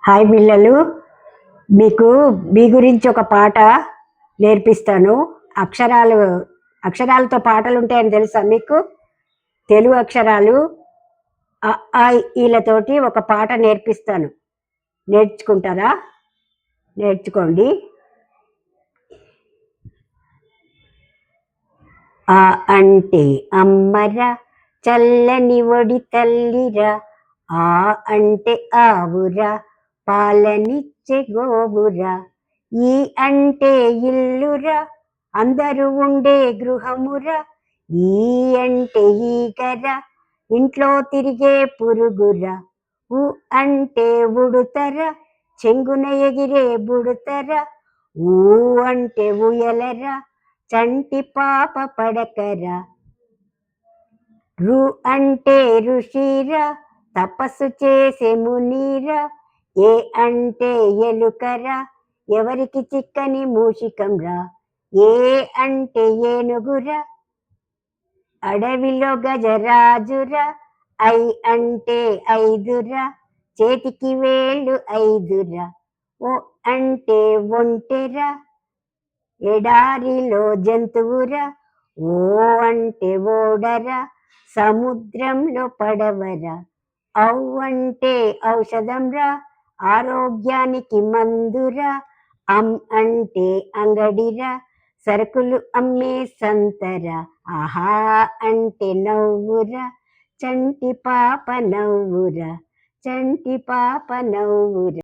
Hi పిల్లలు, మీకు మీ గురించి ఒక పాట నేర్పిస్తాను. అక్షరాలు అక్షరాలతో పాటలు ఉంటాయని తెలుసా మీకు? తెలుగు అక్షరాలు అ, ఆ, ఈలతోటి ఒక పాట నేర్పిస్తాను. నేర్చుకుంటారా? నేర్చుకోండి. ఆ అంటే అమ్మరా, చల్లని ఒడి తల్లిరా. ఆ అంటే ఆవురా, పాలనిచ్చే గోవురా. ఈ అంటే ఇల్లురా, అందరూ ఉండే గృహమురా. ఈ అంటే ఈగరా, ఇంట్లో తిరిగే పురుగురా. ఉ అంటే ఉడుతరా, చెంగున ఎగిరే బుడుతరా. ఊ అంటే ఉయలరా, చంటి పాప పడకరా. రు అంటే ఋషిరా, తపస్సు చేసే మునిరా. ఏ అంటే ఎలుకరా, ఎవరికి చిక్కని మూషికంరా. ఏ అంటే ఏనుగురా, అడవిలో గజరాజురా. ఐ అంటే ఐదురా, చేతికి వేళ్ళు ఐదురా. ఓ అంటే ఒంటెరా, ఎడారిలో జంతువురా. ఓ అంటే ఓడరా, సముద్రంలో పడవరా. ఔ అంటే ఔషధంరా, ఆరోగ్యానికి మందురా. అం అంటే అంగడిరా, సరుకులు అమ్మే సంతరా. ఆహా అంటే నవ్వురా, చంటి పాప నవ్వురా. చంటి పాప నవ్వురా.